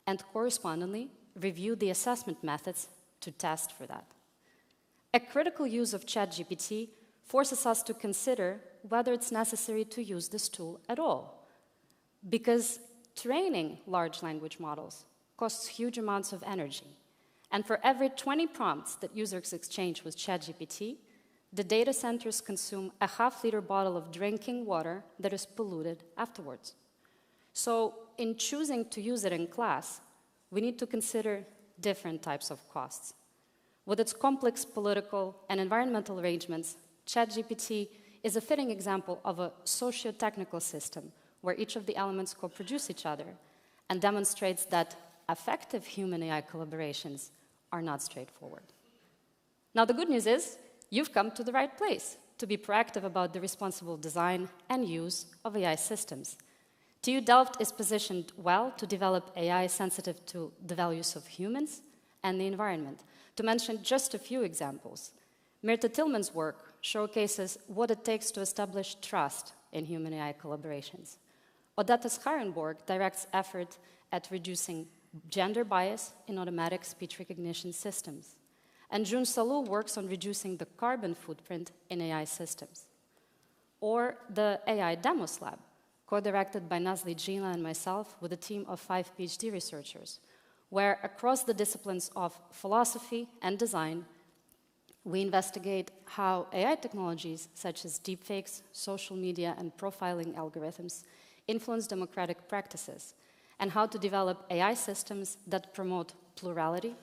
and correspondingly review the assessment methods to test for that. A critical use of ChatGPT forces us to consider whether it's necessary to use this tool at all, because training large language models costs huge amounts of energy. And for every 20 prompts that users exchange with ChatGPT, the data centers consume a half-liter bottle of drinking water that is polluted afterwards. So in choosing to use it in class, we need to consider different types of costs. With its complex political and environmental arrangements, ChatGPT is a fitting example of a socio-technical system where each of the elements co-produce each other and demonstrates that effective human-AI collaborations are not straightforward. Now, the good news is you've come to the right place to be proactive about the responsible design and use of AI systems. TU Delft is positioned well to develop AI sensitive to the values of humans and the environment. To mention just a few examples, Mirta Tillman's work showcases what it takes to establish trust in human-AI collaborations. Odetta Scharenborg directs effort at reducing gender bias in automatic speech recognition systems. And Jun Salou works on reducing the carbon footprint in AI systems. Or the AI Demos Lab, co-directed by Nazli Gina and myself with a team of 5 PhD researchers, where across the disciplines of philosophy and design, we investigate how AI technologies such as deepfakes, social media, and profiling algorithms influence democratic practices, and how to develop AI systems that promote plurality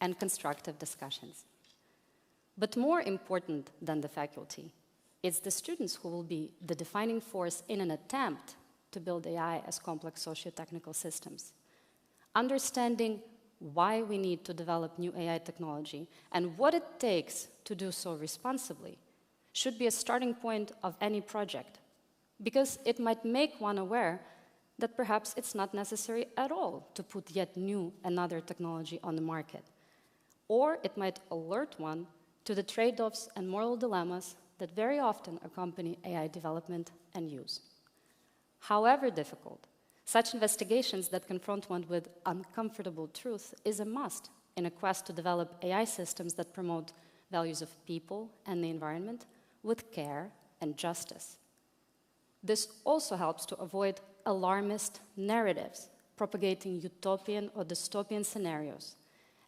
and constructive discussions. But more important than the faculty, it's the students who will be the defining force in an attempt to build AI as complex socio-technical systems. Understanding why we need to develop new AI technology and what it takes to do so responsibly should be a starting point of any project, because it might make one aware that perhaps it's not necessary at all to put yet new another technology on the market. Or it might alert one to the trade-offs and moral dilemmas that very often accompany AI development and use. However difficult, such investigations that confront one with uncomfortable truth is a must in a quest to develop AI systems that promote values of people and the environment with care and justice. This also helps to avoid alarmist narratives propagating utopian or dystopian scenarios,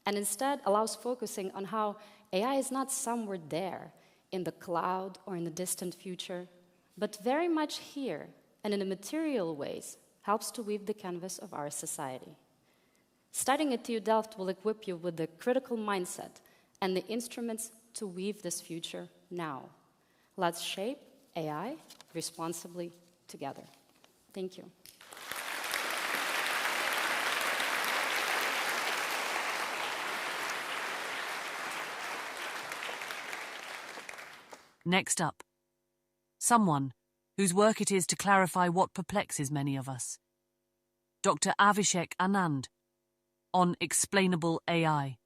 and instead allows focusing on how AI is not somewhere there in the cloud or in the distant future, but very much here and in the material ways helps to weave the canvas of our society. Studying at TU Delft will equip you with the critical mindset and the instruments to weave this future now. Let's shape AI responsibly together. Thank you. Next up, someone whose work it is to clarify what perplexes many of us. Dr. Avishek Anand, on explainable AI.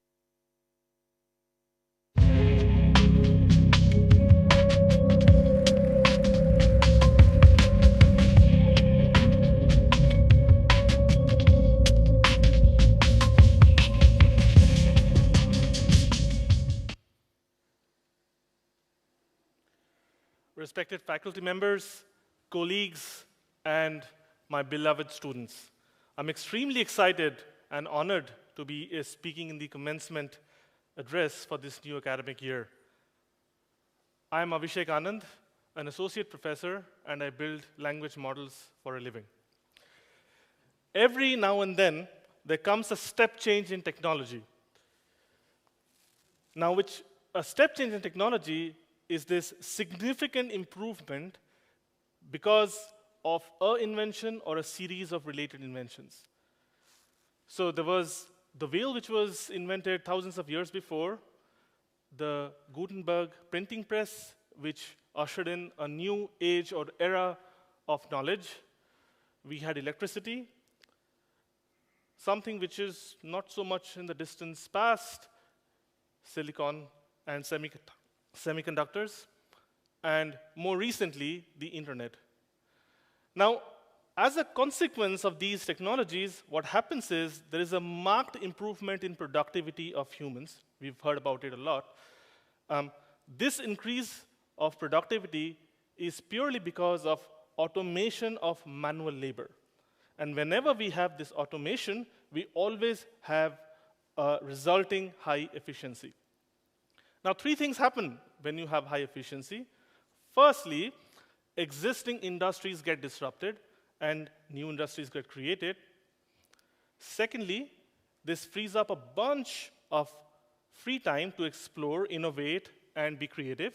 Respected faculty members, colleagues, and my beloved students. I'm extremely excited and honored to be speaking in the commencement address for this new academic year. I'm Avishek Anand, an associate professor, and I build language models for a living. Every now and then, there comes a step change in technology. Now, a step change in technology is this significant improvement because of an invention or a series of related inventions. So there was the wheel, which was invented thousands of years before, the Gutenberg printing press, which ushered in a new age or era of knowledge. We had electricity, something which is not so much in the distance past, silicon and semiconductors, and more recently, the internet. Now, as a consequence of these technologies, what happens is there is a marked improvement in productivity of humans. We've heard about it a lot. This increase of productivity is purely because of automation of manual labor. And whenever we have this automation, we always have a resulting high efficiency. Now, three things happen when you have high efficiency. Firstly, existing industries get disrupted and new industries get created. Secondly, this frees up a bunch of free time to explore, innovate, and be creative.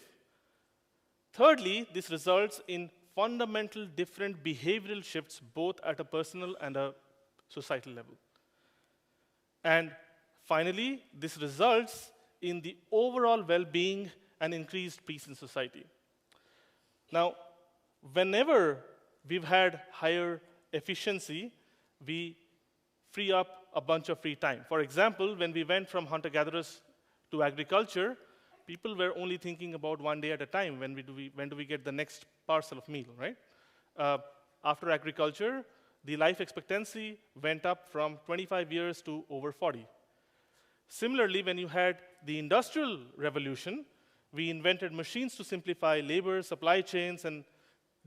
Thirdly, this results in fundamental different behavioral shifts, both at a personal and a societal level. And finally, this results in the overall well-being and increased peace in society. Now, whenever we've had higher efficiency, we free up a bunch of free time. For example, when we went from hunter-gatherers to agriculture, people were only thinking about one day at a time. When do we get the next parcel of meal, right? After agriculture, the life expectancy went up from 25 years to over 40. Similarly, when you had the Industrial Revolution, we invented machines to simplify labor, supply chains, and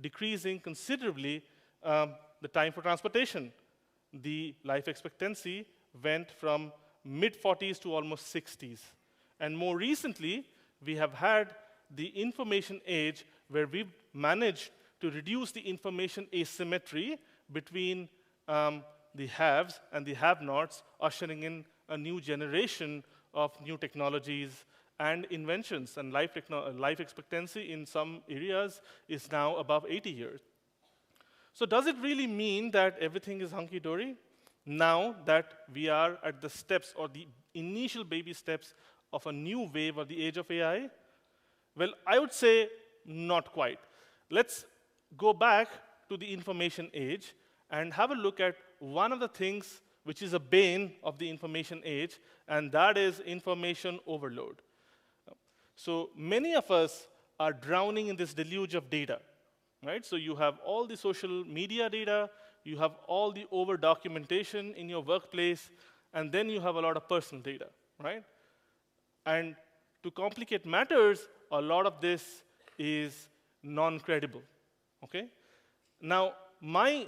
decreasing considerably the time for transportation. The life expectancy went from mid-40s to almost 60s. And more recently, we have had the information age where we've managed to reduce the information asymmetry between the haves and the have-nots, ushering in a new generation of new technologies and inventions. And life expectancy in some areas is now above 80 years. So does it really mean that everything is hunky-dory? Now that we are at the steps or the initial baby steps of a new wave of the age of AI? Well, I would say not quite. Let's go back to the information age and have a look at one of the things which is a bane of the information age, and that is information overload. So many of us are drowning in this deluge of data, right? So you have all the social media data, you have all the over-documentation in your workplace, and then you have a lot of personal data, right? And to complicate matters, a lot of this is non-credible, okay? Now, my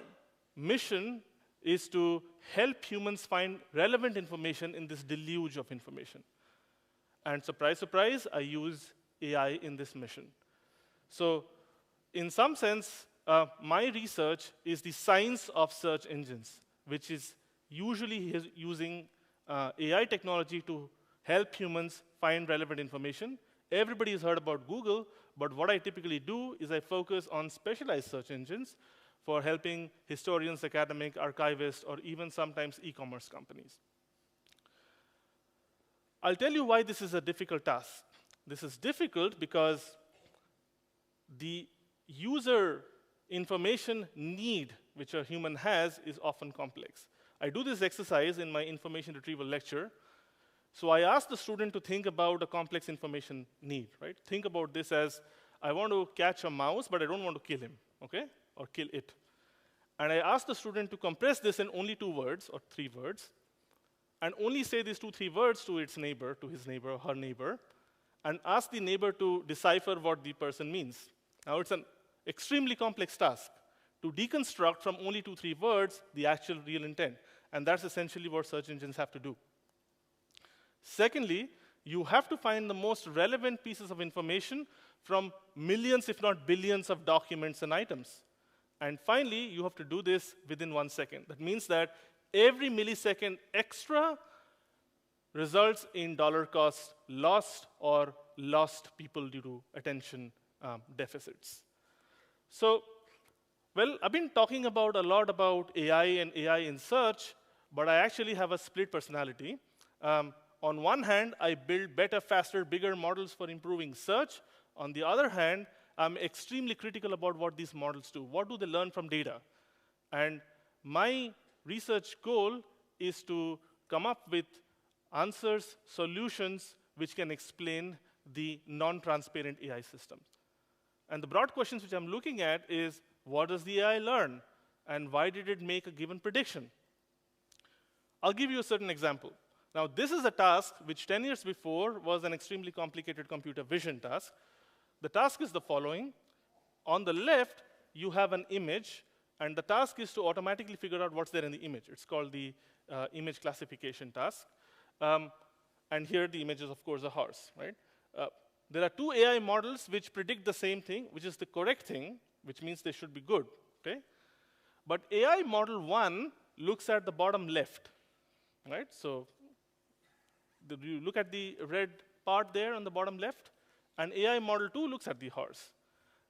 mission is to help humans find relevant information in this deluge of information. And surprise, surprise, I use AI in this mission. So in some sense, my research is the science of search engines, which is usually using AI technology to help humans find relevant information. Everybody has heard about Google, but what I typically do is I focus on specialized search engines for helping historians, academic, archivists, or even sometimes e-commerce companies. I'll tell you why this is a difficult task. This is difficult because the user information need which a human has is often complex. I do this exercise in my information retrieval lecture. So I ask the student to think about a complex information need, right? Think about this as, I want to catch a mouse, but I don't want to kill him, okay? Or kill it. And I ask the student to compress this in only 2 words or 3 words, and only say these 2, 3 words to its neighbor, to his neighbor or her neighbor, and ask the neighbor to decipher what the person means. Now, it's an extremely complex task to deconstruct from only 2, 3 words the actual real intent. And that's essentially what search engines have to do. Secondly, you have to find the most relevant pieces of information from millions, if not billions, of documents and items. And finally, you have to do this within 1 second. That means that every millisecond extra results in dollar cost lost or lost people due to attention deficits. So, well, I've been talking a lot about AI and AI in search, but I actually have a split personality. On one hand, I build better, faster, bigger models for improving search. On the other hand, I'm extremely critical about what these models do. What do they learn from data? And my research goal is to come up with answers, solutions, which can explain the non-transparent AI systems. And the broad questions which I'm looking at is, what does the AI learn? And why did it make a given prediction? I'll give you a certain example. Now, this is a task which 10 years before was an extremely complicated computer vision task. The task is the following. On the left, you have an image, and the task is to automatically figure out what's there in the image. It's called the image classification task. And here the image is, of course, a horse, right? There are 2 AI models which predict the same thing, which is the correct thing, which means they should be good, okay? But AI model 1 looks at the bottom left, right? So you look at the red part there on the bottom left, and AI model 2 looks at the horse.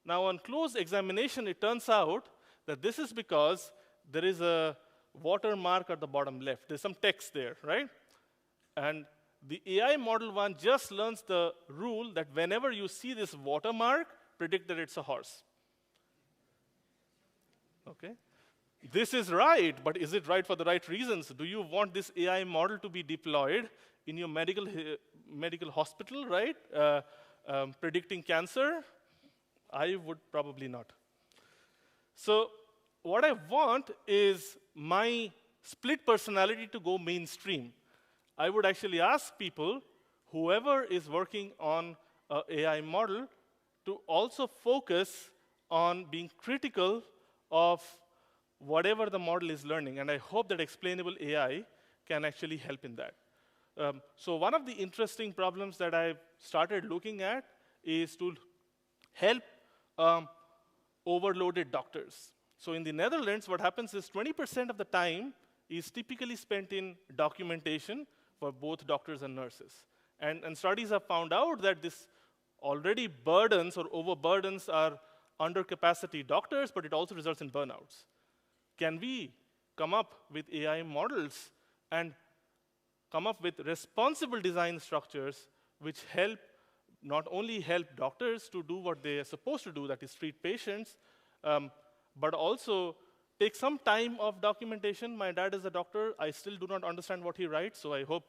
Now, on close examination, it turns out that this is because there is a watermark at the bottom left. There's some text there, right? And the AI model 1 just learns the rule that whenever you see this watermark, predict that it's a horse. Okay? This is right, but is it right for the right reasons? Do you want this AI model to be deployed in your medical hospital, right? Predicting cancer? I would probably not. So what I want is my split personality to go mainstream. I would actually ask people, whoever is working on an AI model, to also focus on being critical of whatever the model is learning. And I hope that explainable AI can actually help in that. So one of the interesting problems that I've started looking at is to help overloaded doctors. So in the Netherlands, what happens is 20% of the time is typically spent in documentation for both doctors and nurses. And studies have found out that this already burdens or overburdens our undercapacity doctors, but it also results in burnouts. Can we come up with AI models and come up with responsible design structures which help not only help doctors to do what they are supposed to do, that is treat patients, but also take some time of documentation. My dad is a doctor. I still do not understand what he writes, so I hope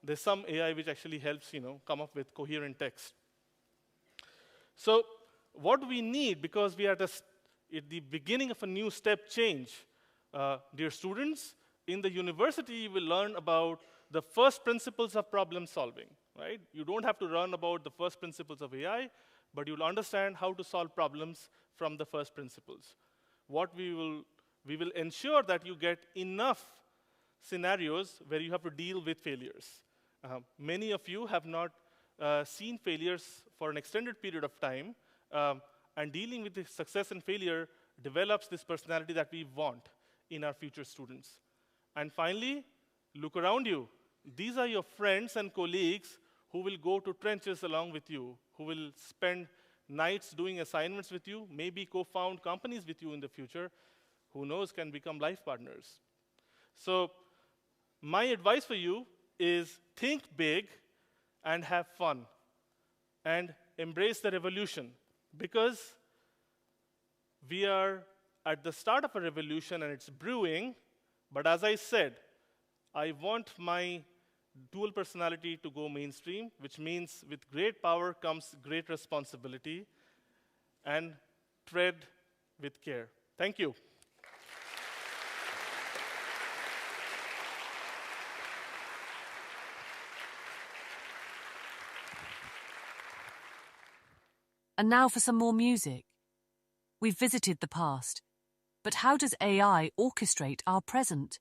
there's some AI which actually helps come up with coherent text. So what we need, because we are at the beginning of a new step change, dear students, in the university you will learn about the first principles of problem solving. Right? You don't have to learn about the first principles of AI, but you'll understand how to solve problems from the first principles. What we will ensure that you get enough scenarios where you have to deal with failures. Many of you have not seen failures for an extended period of time. and dealing with the success and failure develops this personality that we want in our future students. And finally, look around you. These are your friends and colleagues who will go to trenches along with you, who will spend nights doing assignments with you, maybe co-found companies with you in the future, who knows, can become life partners. So my advice for you is think big and have fun and embrace the revolution, because we are at the start of a revolution and it's brewing. But as I said, I want my dual personality to go mainstream, which means with great power comes great responsibility, and tread with care. Thank you. And now for some more music. We've visited the past, but how does AI orchestrate our present?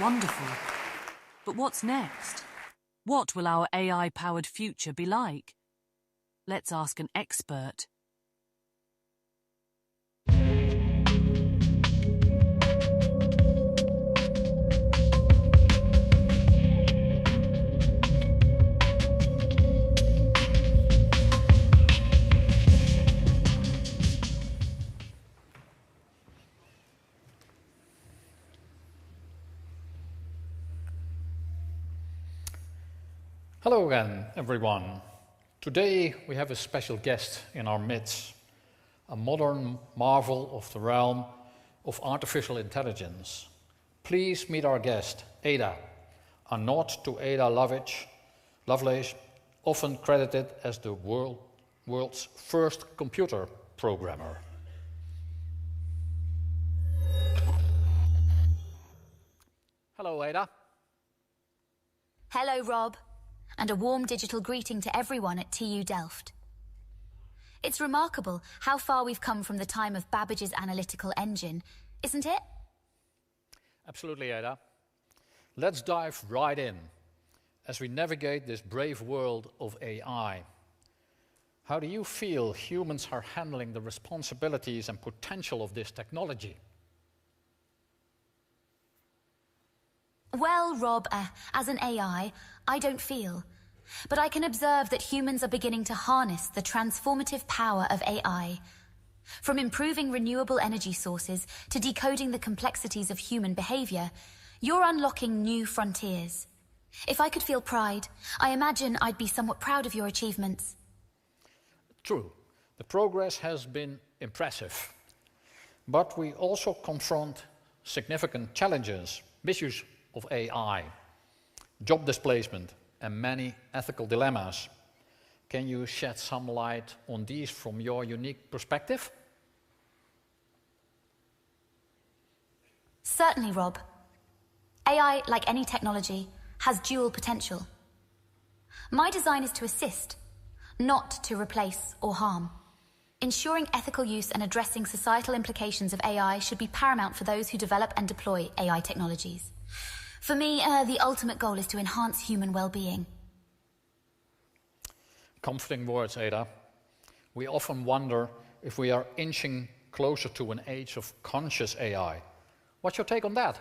Wonderful. But what's next? What will our AI-powered future be like? Let's ask an expert. Hello again, everyone. Today we have a special guest in our midst, a modern marvel of the realm of artificial intelligence. Please meet our guest, Ada, a nod to Ada Lovelace, often credited as the world's first computer programmer. Hello, Ada. Hello, Rob. And a warm digital greeting to everyone at TU Delft. It's remarkable how far we've come from the time of Babbage's analytical engine, isn't it? Absolutely, Ada. Let's dive right in as we navigate this brave world of AI. How do you feel humans are handling the responsibilities and potential of this technology? Well, Rob, as an AI, I don't feel. But I can observe that humans are beginning to harness the transformative power of AI. From improving renewable energy sources to decoding the complexities of human behavior, you're unlocking new frontiers. If I could feel pride, I imagine I'd be somewhat proud of your achievements. True. The progress has been impressive. But we also confront significant challenges, misuse of AI. job displacement, and many ethical dilemmas. Can you shed some light on these from your unique perspective? Certainly, Rob. AI, like any technology, has dual potential. My design is to assist, not to replace or harm. Ensuring ethical use and addressing societal implications of AI should be paramount for those who develop and deploy AI technologies. For me, the ultimate goal is to enhance human well-being. Comforting words, Ada. We often wonder if we are inching closer to an age of conscious AI. What's your take on that?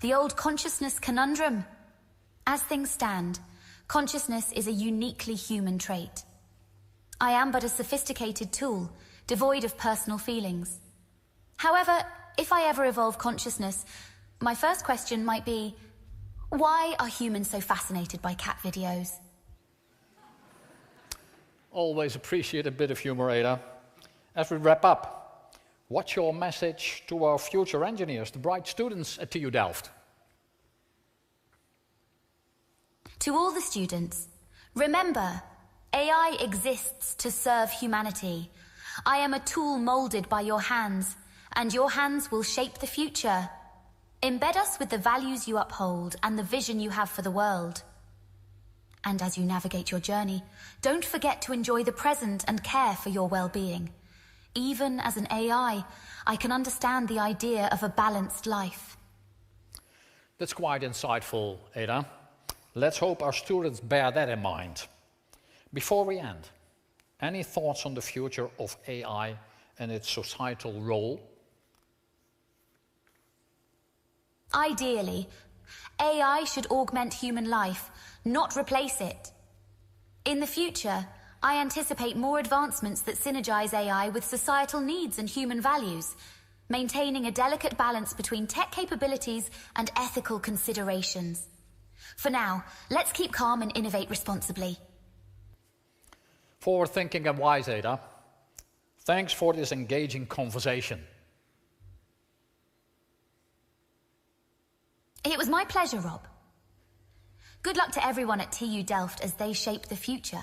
The old consciousness conundrum. As things stand, consciousness is a uniquely human trait. I am but a sophisticated tool, devoid of personal feelings. However, if I ever evolve consciousness, my first question might be, why are humans so fascinated by cat videos? Always appreciate a bit of humor, Ada. As we wrap up, what's your message to our future engineers, the bright students at TU Delft? To all the students, remember, AI exists to serve humanity. I am a tool molded by your hands, and your hands will shape the future. Embed us with the values you uphold and the vision you have for the world. And as you navigate your journey, don't forget to enjoy the present and care for your well-being. Even as an AI, I can understand the idea of a balanced life. That's quite insightful, Ada. Let's hope our students bear that in mind. Before we end, any thoughts on the future of AI and its societal role? Ideally, AI should augment human life, not replace it. In the future, I anticipate more advancements that synergize AI with societal needs and human values, maintaining a delicate balance between tech capabilities and ethical considerations. For now, let's keep calm and innovate responsibly. Forward-thinking and wise, Ada. Thanks for this engaging conversation. It was my pleasure, Rob. Good luck to everyone at TU Delft as they shape the future.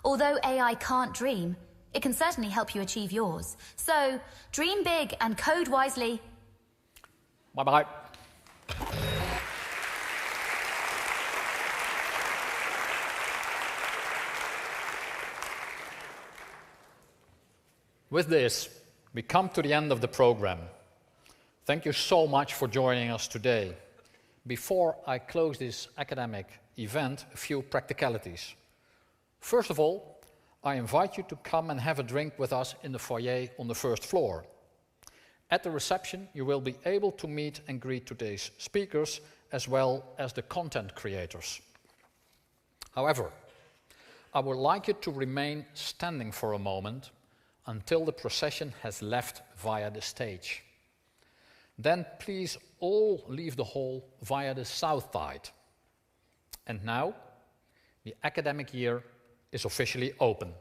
Although AI can't dream, it can certainly help you achieve yours. So, dream big and code wisely. Bye-bye. With this, we come to the end of the program. Thank you so much for joining us today. Before I close this academic event, a few practicalities. First of all, I invite you to come and have a drink with us in the foyer on the first floor. At the reception, you will be able to meet and greet today's speakers as well as the content creators. However, I would like you to remain standing for a moment until the procession has left via the stage. Then please all leave the hall via the south side. And now, the academic year is officially open.